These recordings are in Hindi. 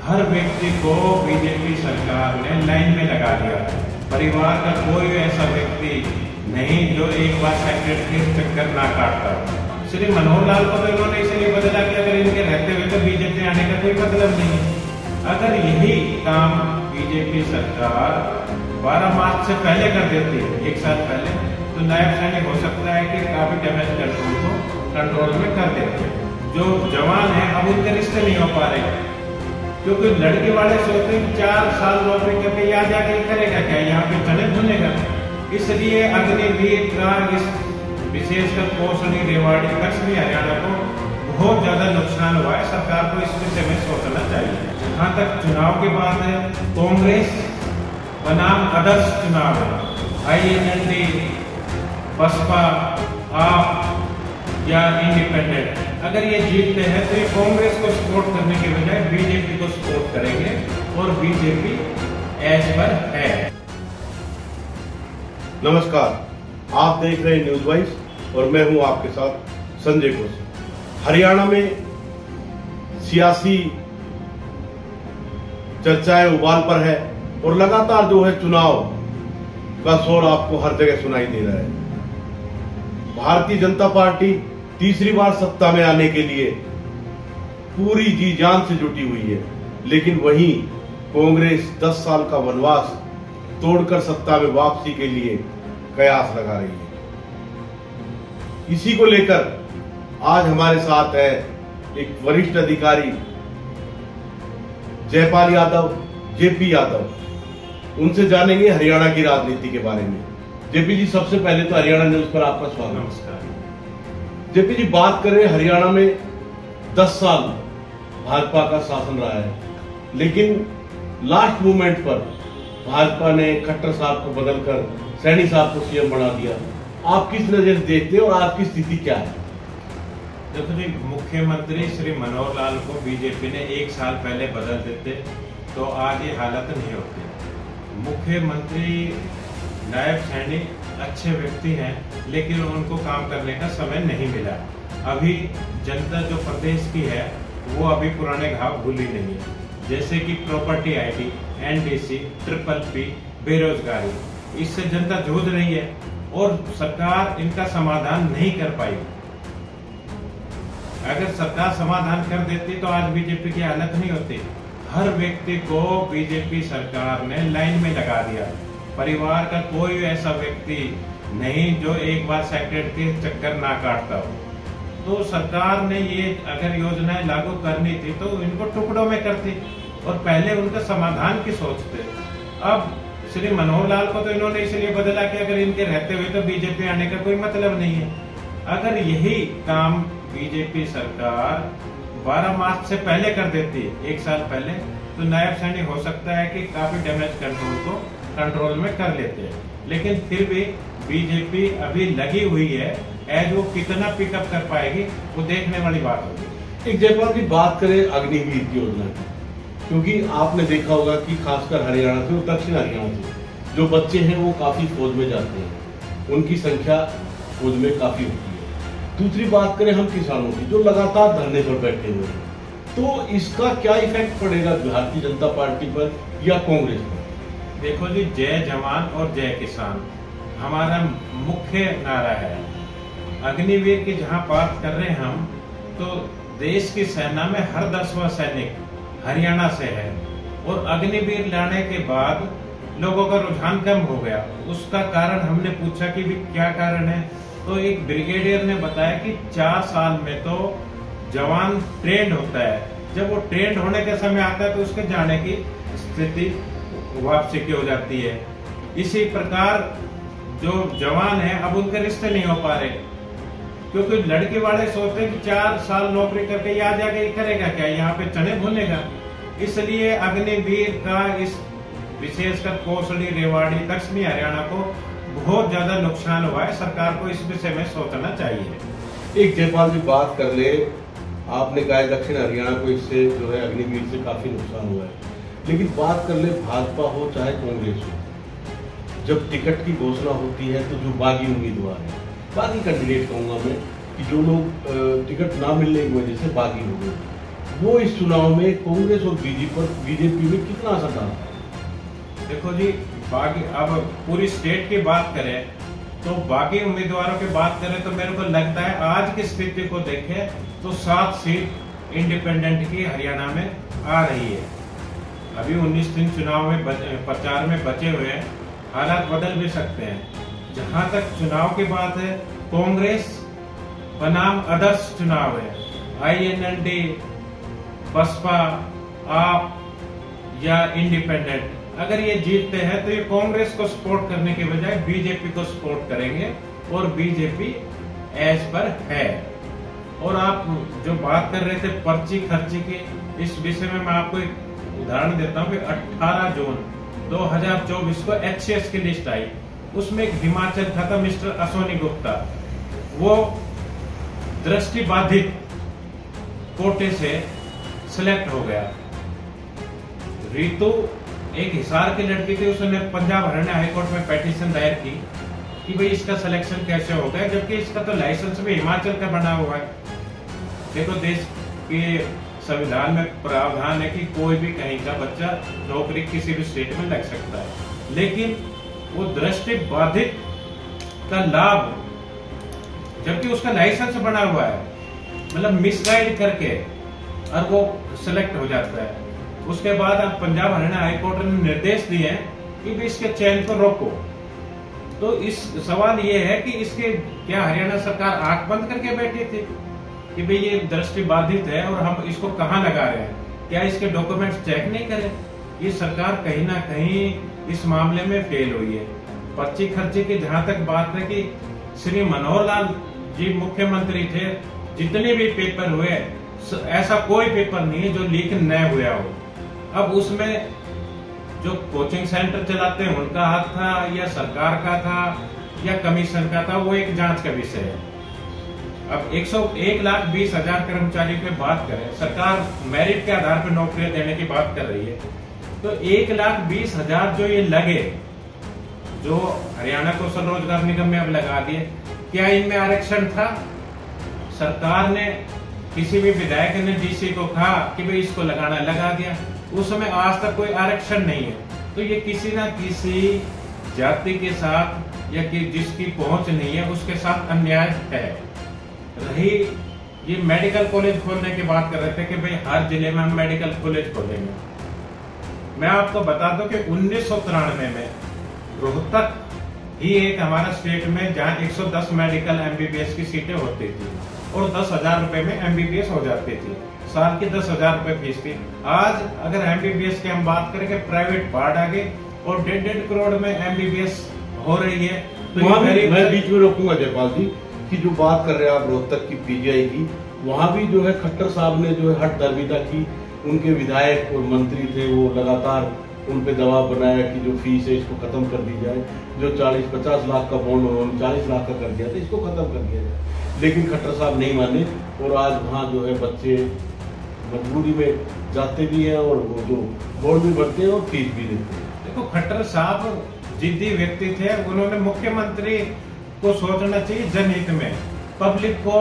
हर व्यक्ति को बीजेपी सरकार ने लाइन में लगा दिया। परिवार का कोई ऐसा व्यक्ति नहीं जो एक बार सेक्रेटरी चक्कर ना काटता। श्री मनोहर लाल को तो इन्होंने इसलिए बदला कि अगर इनके रहते हुए तो बीजेपी आने का कोई मतलब नहीं है। अगर यही काम बीजेपी सरकार 12 मार्च से पहले कर देती है, 1 साल पहले, तो नायब सैनिक हो सकता है कि काफी डैमेज कंट्रोल को कंट्रोल में कर देते हैं। जो जवान है अब उनके रिश्ते नहीं हो पा रहे, क्योंकि लड़के वाले सोचते हैं 4 साल नौकरी करके यहाँ जाके करेगा क्या, यहाँ पे चने भुनेगा। इसलिए अग्निवीर का इस विशेषकर कोसली, रेवाड़ी, पश्चिमी हरियाणा को बहुत ज्यादा नुकसान हुआ है। सरकार को इस विषय में सोचना चाहिए। जहाँ तक चुनाव की बात है, कांग्रेस बनाम आदर्श चुनाव है। INLD, बसपा, आप या इंडिपेंडेंट अगर ये जीतते हैं तो ये कांग्रेस को सपोर्ट करने के बजाय बीजेपी को सपोर्ट करेंगे और बीजेपी एज पर है। नमस्कार, आप देख रहे हैं न्यूज वाइज और मैं हूं आपके साथ संजय घोष। हरियाणा में सियासी चर्चाएं उबाल पर है और लगातार जो है चुनाव का शोर आपको हर जगह सुनाई दे रहा है। भारतीय जनता पार्टी तीसरी बार सत्ता में आने के लिए पूरी जी जान से जुटी हुई है, लेकिन वहीं कांग्रेस 10 साल का वनवास तोड़कर सत्ता में वापसी के लिए कयास लगा रही है। इसी को लेकर आज हमारे साथ है एक वरिष्ठ अधिकारी जयपाल यादव, जेपी यादव। उनसे जानेंगे हरियाणा की राजनीति के बारे में। जेपी जी, सबसे पहले तो हरियाणा न्यूज पर आपका स्वागत। नमस्कार। जेपी जी, बात करें हरियाणा में 10 साल भाजपा का शासन रहा है, लेकिन लास्ट मोमेंट पर भाजपा ने खट्टर साहब को बदलकर सैनी साहब को सीएम बना दिया। आप किस नजर से देखते हैं और आपकी स्थिति क्या है? देखो जी, मुख्यमंत्री श्री मनोहर लाल को बीजेपी ने 1 साल पहले बदल देते तो आज ये हालत नहीं होती। मुख्यमंत्री नायब सैनिक अच्छे व्यक्ति हैं, लेकिन उनको काम करने का समय नहीं मिला। अभी जनता जो प्रदेश की है वो अभी पुराने घाव भूली नहीं है, जैसे कि प्रॉपर्टी ID, NDC, PPP, बेरोजगारी, इससे जनता जूझ रही है और सरकार इनका समाधान नहीं कर पाई। अगर सरकार समाधान कर देती तो आज बीजेपी की हालत नहीं होती। हर व्यक्ति को बीजेपी सरकार ने लाइन में लगा दिया। परिवार का कोई ऐसा व्यक्ति नहीं जो एक बार सेक्रेटरी के चक्कर ना काटता हो। तो सरकार ने ये अगर योजनाएं लागू करनी थी तो इनको टुकड़ों में करती और पहले उनका समाधान की सोचते। अब श्री मनोहर लाल को तो इन्होंने इसलिए बदला कि अगर इनके रहते हुए तो बीजेपी आने का कोई मतलब नहीं है। अगर यही काम बीजेपी सरकार 12 मार्च से पहले कर देती, 1 साल पहले, तो नायब सैनिक हो सकता है कि काफी डैमेज कंट्रोल को कंट्रोल में कर लेते हैं। लेकिन फिर भी बीजेपी अभी लगी हुई है। एज वो कितना पिकअप कर पाएगी वो देखने वाली बात होगी। एक जयपाल की बात करें अग्निवीर की योजना की, क्योंकि आपने देखा होगा कि खासकर हरियाणा से और दक्षिण हरियाणा से जो बच्चे हैं वो काफी फौज में जाते हैं, उनकी संख्या फौज में काफी होती है। दूसरी बात करें हम किसानों की, जो लगातार धरने पर बैठे हुए हैं, तो इसका क्या इफेक्ट पड़ेगा भारतीय जनता पार्टी पर या कांग्रेस पर? देखो जी, जय जवान और जय किसान हमारा मुख्य नारा है। अग्निवीर की जहां बात कर रहे हैं हम, तो देश की सेना में हर 10वां सैनिक हरियाणा से है और अग्निवीर लाने के बाद लोगों का रुझान कम हो गया। उसका कारण हमने पूछा कि भी क्या कारण है, तो एक ब्रिगेडियर ने बताया कि 4 साल में तो जवान ट्रेंड होता है, जब वो ट्रेंड होने का समय आता है तो उसके जाने की स्थिति वापसी की हो जाती है। इसी प्रकार जो जवान है अब उनके रिश्ते नहीं हो पा रहे, क्योंकि लड़के वाले सोचते हैं कि 4 साल नौकरी करके यहाँ जाके करेगा क्या, यहाँ पे चने भुनेगा। इसलिए अग्निवीर का इस विशेषकर कोसली, रेवाड़ी, पश्चिमी हरियाणा को बहुत ज्यादा नुकसान हुआ है। सरकार को इस विषय में सोचना चाहिए। एक जयपाल जी, बात कर ले, आपने कहा दक्षिण हरियाणा को इससे जो है अग्निवीर से काफी नुकसान हुआ है, लेकिन बात कर ले भाजपा हो चाहे कांग्रेस हो, जब टिकट की घोषणा होती है तो जो बागी उम्मीदवार है, बागी कैंडिडेट कहूंगा मैं, कि जो लोग टिकट ना मिलने की वजह से बागी हो गए, वो इस चुनाव में कांग्रेस और बीजेपी में कितना असर डालता है? देखो जी, बाकी अब पूरी स्टेट की बात करें तो बाकी उम्मीदवारों की बात करें तो मेरे को लगता है आज की स्थिति को देखें तो 7 सीट इंडिपेंडेंट की हरियाणा में आ रही है। अभी 19 दिन चुनाव में प्रचार में बचे हुए हैं, हालात बदल भी सकते हैं। जहां तक चुनाव की बात है, कांग्रेस बनाम अदर्स चुनाव है, INLD, बसपा, आप या इंडिपेंडेंट, अगर ये जीतते हैं तो ये कांग्रेस को सपोर्ट करने के बजाय बीजेपी को सपोर्ट करेंगे और बीजेपी एज पर है। और आप जो बात कर रहे थे पर्ची खर्ची की, इस विषय में मैं आपको एक उदाहरण देता हूँ कि 18 जून 2024 को HCS की लिस्ट आई, उसमें एक हिमाचल का था मिस्टर अश्वनी गुप्ता, वो दृष्टिबाधित कोटे से सिलेक्ट हो गया। रितु एक हिसार की लड़की थी, उसने पंजाब हरियाणा हाईकोर्ट में पिटीशन दायर की कि भाई इसका सिलेक्शन कैसे हो गया, जबकि इसका तो लाइसेंस भी हिमाचल का बना हुआ है। देखो, देश के संविधान में प्रावधान है कि कोई भी कहीं का बच्चा नौकरी किसी भी स्टेट में लग सकता है, लेकिन वो दृष्टि बाधित का लाभ, जबकि उसका लाइसेंस बना हुआ है, मतलब मिसगाइड करके और वो सिलेक्ट हो जाता है। उसके बाद अब पंजाब हरियाणा हाईकोर्ट ने निर्देश दिए हैं कि भी इसके चयन को रोको। तो इस सवाल ये है कि इसके क्या हरियाणा सरकार आंख बंद करके बैठी थी कि भाई ये दृष्टि बाधित है और हम इसको कहाँ लगा रहे हैं, क्या इसके डॉक्यूमेंट्स चेक नहीं करें? ये सरकार कहीं ना कहीं इस मामले में फेल हुई है। पर्ची खर्ची की जहां तक बात है कि श्री मनोहर लाल जी मुख्यमंत्री थे, जितने भी पेपर हुए ऐसा कोई पेपर नहीं है जो लीक न हुआ हो। अब उसमें जो कोचिंग सेंटर चलाते हैं उनका हाथ था या सरकार का था या कमीशन का था, वो एक जांच का विषय है। अब 1,20,000 कर्मचारियों की बात करें, सरकार मेरिट के आधार पर नौकरियां देने की बात कर रही है, तो 1,20,000 जो ये लगे, जो हरियाणा कौशल रोजगार निगम में अब लगा दिए, क्या इनमें आरक्षण था? सरकार ने किसी भी विधायक ने डीसी को कहा कि भाई इसको लगाना, लगा दिया। उस समय आज तक कोई आरक्षण नहीं है। तो ये किसी ना किसी जाति के साथ या कि जिसकी पहुंच नहीं है उसके साथ अन्याय है। रही ये मेडिकल कॉलेज खोलने की बात कर रहे थे कि भाई हर जिले में हम मेडिकल कॉलेज खोलेंगे। मैं आपको बता दूं कि 1993 में रोहतक ही एक हमारा स्टेट में जहां 110 मेडिकल MBBS की सीटें होती थी और 10,000 रुपए में MBBS हो जाती थी, साल की 10,000 रुपए फीस थी। आज अगर MBBS की हम बात करें कि प्राइवेट बाढ़ आ गई और 1.5 करोड़ में MBBS हो रही है। तो मैं बीच में रोकूंगा जयपाल जी की जो बात कर रहे हैं आप रोहतक की PGI की, वहां भी जो है खट्टर साहब ने जो है हट दरमिदा की, उनके विधायक और मंत्री थे वो लगातार उन पे दबाव बनाया कि जो फीस है इसको खत्म कर दी जाए, जो 40-50 लाख का बॉन्ड उन्होंने 40 लाख का कर दिया था, इसको खत्म कर दिया जाए। लेकिन खट्टर साहब नहीं माने और आज वहाँ जो है बच्चे मजबूरी में जाते भी हैं और वो जो बॉन्ड भी भरते हैं और फीस भी देते हैं। देखो, खट्टर साहब जिद्दी व्यक्ति थे, उन्होंने मुख्यमंत्री को सोचना चाहिए जनहित में, पब्लिक को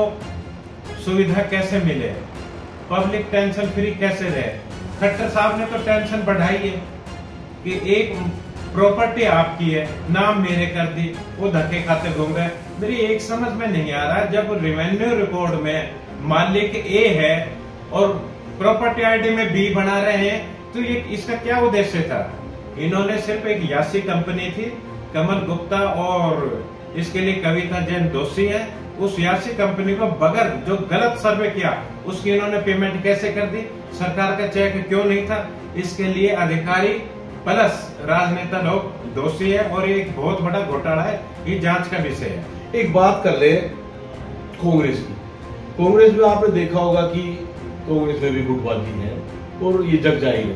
सुविधा कैसे मिले, पब्लिक टेंशन फ्री कैसे रहे। खट्टर साहब ने तो टेंशन बढ़ाई है कि एक प्रॉपर्टी आपकी है, नाम मेरे कर दी, वो धक्के खाते घूम रहे। मेरी एक समझ में नहीं आ रहा, जब रेवेन्यू रिकॉर्ड में मालिक A है और प्रॉपर्टी ID में B बना रहे हैं, तो ये इसका क्या उद्देश्य था? इन्होंने सिर्फ एक यासी कंपनी थी, कमल गुप्ता, और इसके लिए कविता जैन दोषी है। उस यासी कंपनी को बगैर जो गलत सर्वे किया उसकी इन्होंने पेमेंट कैसे कर दी? सरकार का चेक क्यों नहीं था? इसके लिए अधिकारी प्लस राजनेता लोग दोषी है और ये एक बहुत बड़ा घोटाला है, ये जांच का विषय है। एक बात कर ले कांग्रेस की। कांग्रेस में आपने देखा होगा कि कांग्रेस में भी गुटबाजी है और ये जग जाएगा।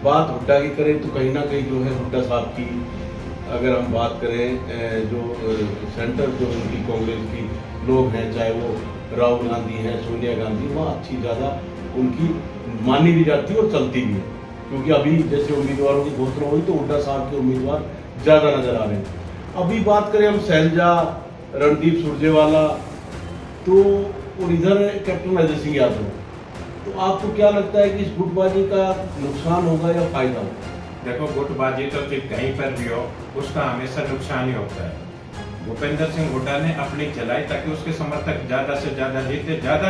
बात हुड्डा की करें तो कहीं ना कहीं जो है हुड्डा साहब की, अगर हम बात करें जो सेंटर जो उनकी कांग्रेस की लोग हैं, चाहे वो राहुल गांधी हैं, सोनिया गांधी, वहाँ अच्छी ज्यादा उनकी मानी भी जाती है और चलती भी है, क्योंकि अभी जैसे उम्मीदवारों की घोषणा हुई तो हुड्डा साहब के उम्मीदवार ज्यादा नजर आ रहे हैं। अभी बात करें हम शैलजा, रणदीप सुरजेवाला, तो और इधर कैप्टन अजय सिंह यादव, तो आपको क्या लगता है कि इस गुटबाजी का नुकसान होगा या फायदा होगा? देखो, गुटबाजी तो कहीं पर भी हो, उसका हमेशा नुकसान ही होता है। भूपेंद्र सिंह हुड्डा ने अपनी चलाई ताकि उसके समर्थक ज्यादा से ज्यादा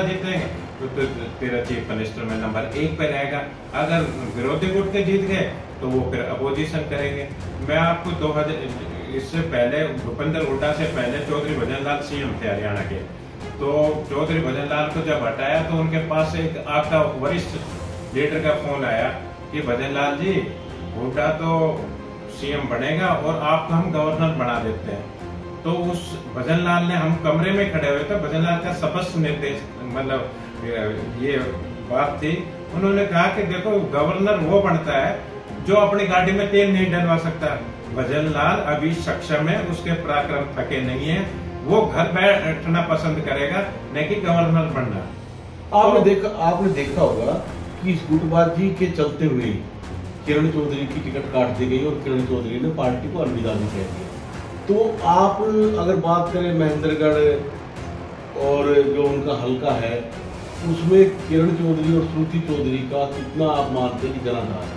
जीतेंगे तो तेरा चीफ मिनिस्टर में नंबर 1 पे रहेगा। अगर विरोधी गुट के जीत गए तो वो फिर अपोजिशन करेंगे। मैं आपको इससे पहले भूपेंद्र हुड्डा से पहले चौधरी भजन लाल सीएम थे हरियाणा के। तो चौधरी भजन लाल को जब हटाया तो उनके पास एक आपका वरिष्ठ लीडर का फोन आया कि भजन लाल जी, हुड्डा तो सीएम बनेगा और आपको हम गवर्नर बना देते हैं। तो उस भजन लाल ने, हम कमरे में खड़े हुए थे, भजन लाल का स्पष्ट निर्देश, मतलब ये बात थी, उन्होंने कहा कि देखो, गवर्नर वो बनता है जो अपनी गाड़ी में तेल नहीं डलवा सकता। भजन लाल अभी सक्षम है, उसके पराक्रम थके नहीं है, वो घर बैठना पसंद करेगा, नहीं कि गवर्नर बनना। आपने देखा होगा कि इस गुटबाजी के चलते हुए किरण चौधरी की टिकट काट दी गई और किरण चौधरी ने पार्टी को अलविदा भी कह दिया। तो आप अगर बात करें महेंद्रगढ़ और जो उनका हल्का है, उसमें किरण चौधरी और श्रुति चौधरी का कितना आप मानते हैं कि जनाधार है?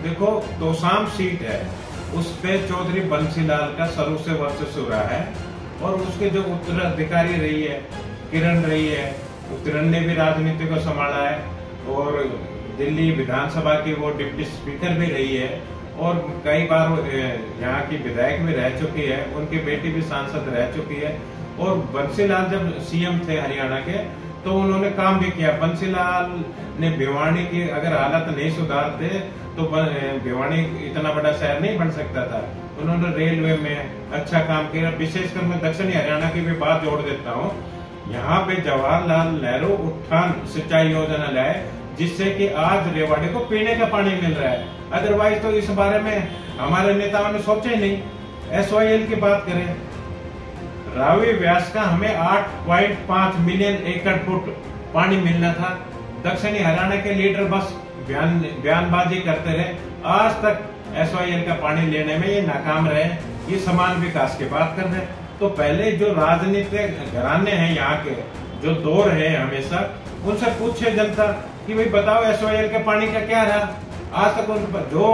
देखो, तोशाम सीट है, उस पे चौधरी बंसीलाल का शुरू से वर्चस्व रहा है और उसके जो उत्तराधिकारी रही है किरण रही है, किरण ने भी राजनीति को संभाला है और दिल्ली विधानसभा की वो डिप्टी स्पीकर भी रही है और कई बार यहाँ की विधायक भी रह चुकी है, उनकी बेटी भी सांसद रह चुकी है। और बंसीलाल जब सीएम थे हरियाणा के तो उन्होंने काम भी किया। बंसीलाल ने भिवानी की अगर हालत नहीं सुधारते तो भिवानी इतना बड़ा शहर नहीं बन सकता था। उन्होंने रेलवे में अच्छा काम किया। विशेषकर मैं दक्षिणी हरियाणा की भी बात जोड़ देता हूँ, यहाँ पे जवाहरलाल नेहरू उत्थान सिंचाई योजना लाए जिससे कि आज रेवाड़ी को पीने का पानी मिल रहा है। अदरवाइज तो इस बारे में हमारे नेताओं ने सोचा ही नहीं। SYL की बात करें, रावी व्यास का हमें 8.5 मिलियन एकड़ फुट पानी मिलना था। दक्षिणी हरियाणा के लीडर बस बयानबाजी करते रहे, आज तक SYL का पानी लेने में ये नाकाम रहे। ये समान विकास की बात कर रहे। तो पहले जो राजनीतिक घराने हैं यहाँ के, जो दौर है हमेशा, उनसे पूछे जनता कि भाई बताओ SYL के पानी का क्या रहा। आज तक उन पर जो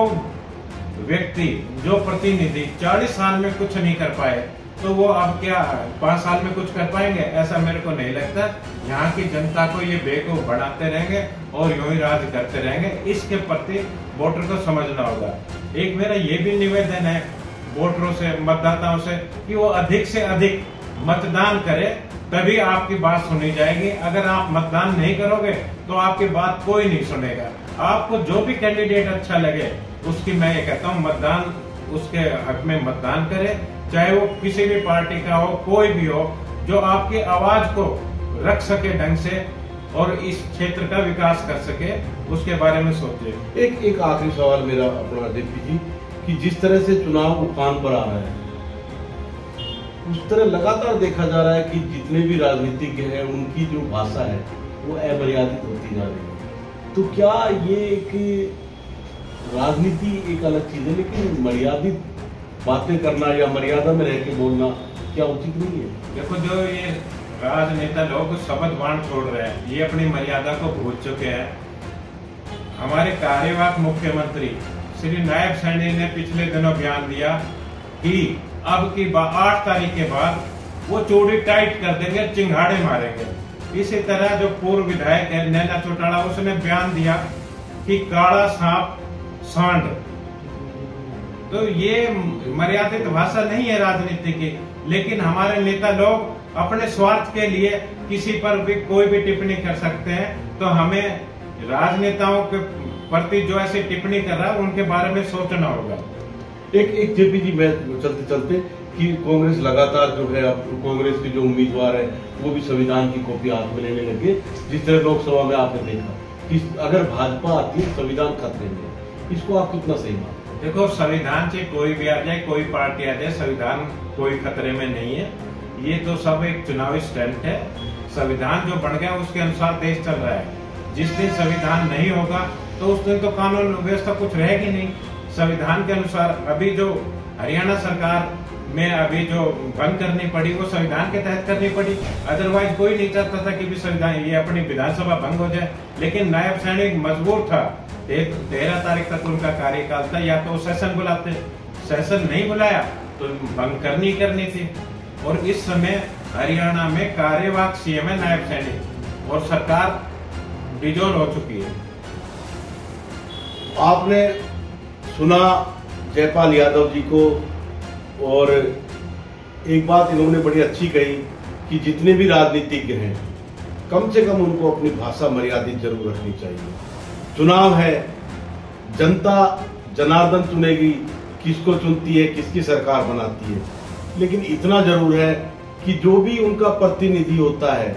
व्यक्ति, जो प्रतिनिधि 40 साल में कुछ नहीं कर पाए तो वो अब क्या 5 साल में कुछ कर पाएंगे? ऐसा मेरे को नहीं लगता। यहाँ की जनता को ये बेवकूफ बनाते रहेंगे और यूं ही राज करते रहेंगे। इसके प्रति वोटर को समझना होगा। एक मेरा ये भी निवेदन है वोटरों से, मतदाताओं से, कि वो अधिक से अधिक मतदान करें, तभी आपकी बात सुनी जाएगी। अगर आप मतदान नहीं करोगे तो आपकी बात कोई नहीं सुनेगा। आपको जो भी कैंडिडेट अच्छा लगे उसकी, मैं ये कहता हूँ, मतदान, उसके हक में मतदान करें, चाहे वो किसी भी पार्टी का हो, कोई भी हो, जो आपकी आवाज को रख सके ढंग से और इस क्षेत्र का विकास कर सके, उसके बारे में सोचे। एक आखिरी सवाल मेरा अपना देवी जी, कि जिस तरह से चुनाव उफान पर आ रहा है, उस तरह लगातार देखा जा रहा है कि जितने भी राजनीतिज्ञ हैं उनकी जो भाषा है वो अमर्यादित होती जा रही है। तो क्या ये एक राजनीति एक अलग चीज है, लेकिन मर्यादित बातें करना या मर्यादा में रह के बोलना क्या उचित नहीं है? देखो, जो ये राजनेता लोग शब्द बाण छोड़ रहे हैं, ये अपनी मर्यादा को भूल चुके हैं। हमारे कार्यवाहक मुख्यमंत्री श्री नायब सैनी ने पिछले दिनों बयान दिया कि अब की 8 तारीख के बाद वो चूड़ी टाइट कर देंगे, चिंगाड़े मारेंगे। इसी तरह जो पूर्व विधायक है नैना चौटाला, उसने बयान दिया कि काला सांप सांड। तो ये मर्यादित भाषा नहीं है राजनीति की, लेकिन हमारे नेता लोग अपने स्वार्थ के लिए किसी पर भी कोई भी टिप्पणी कर सकते हैं। तो हमें राजनेताओं के प्रति जो ऐसी टिप्पणी कर रहा है उनके बारे में सोचना होगा। एक जेपी जी, मैं चलते चलते कि कांग्रेस लगातार जो है, अब कांग्रेस के जो उम्मीदवार है वो भी संविधान की कॉपी हाथ में लेने लगे। जिस तरह लोकसभा में आपने देखा कि अगर भाजपा आती है संविधान खतरे में, इसको आप कितना सही मानते हैं? देखो, संविधान से कोई भी आ जाए, कोई पार्टी आ जाए, संविधान कोई खतरे में नहीं है। ये तो सब एक चुनावी स्टंट है। संविधान जो बन गया उसके अनुसार देश चल रहा है। जिस दिन संविधान नहीं होगा तो उस दिन तो कानून व्यवस्था कुछ रहेगी नहीं। संविधान के अनुसार अभी जो हरियाणा सरकार में अभी जो भंग करनी पड़ी वो संविधान के तहत करनी पड़ी। अदरवाइज कोई नहीं चाहता था कि भी संविधान ये अपनी विधानसभा भंग हो जाए, लेकिन नायब सैनिक मजबूर था। 13 तारीख तक उनका कार्यकाल था, या तो सेशन बुलाते, सेशन नहीं बुलाया तो भंग करनी थी। और इस समय हरियाणा में कार्यवाहक सीएम है नायब सैनिक, और सरकार डिजोल्व हो चुकी है। आपने सुना जयपाल यादव जी को, और एक बात इन्होंने बड़ी अच्छी कही कि जितने भी राजनीतिज्ञ हैं कम से कम उनको अपनी भाषा मर्यादित जरूर रखनी चाहिए। चुनाव है, जनता जनार्दन चुनेगी, किसको चुनती है, किसकी सरकार बनाती है, लेकिन इतना जरूर है कि जो भी उनका प्रतिनिधि होता है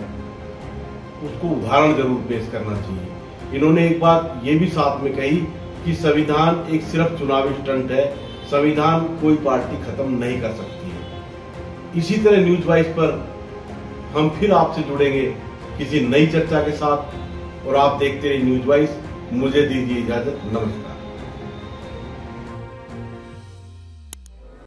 उसको उदाहरण जरूर पेश करना चाहिए। इन्होंने एक बात ये भी साथ में कही कि संविधान एक सिर्फ चुनावी स्टंट है, संविधान कोई पार्टी खत्म नहीं कर सकती है। इसी तरह न्यूज वाइज पर हम फिर आपसे जुड़ेंगे किसी नई चर्चा के साथ, और आप देखते रहिए न्यूज वाइज। मुझे दीजिए इजाजत, नमस्कार।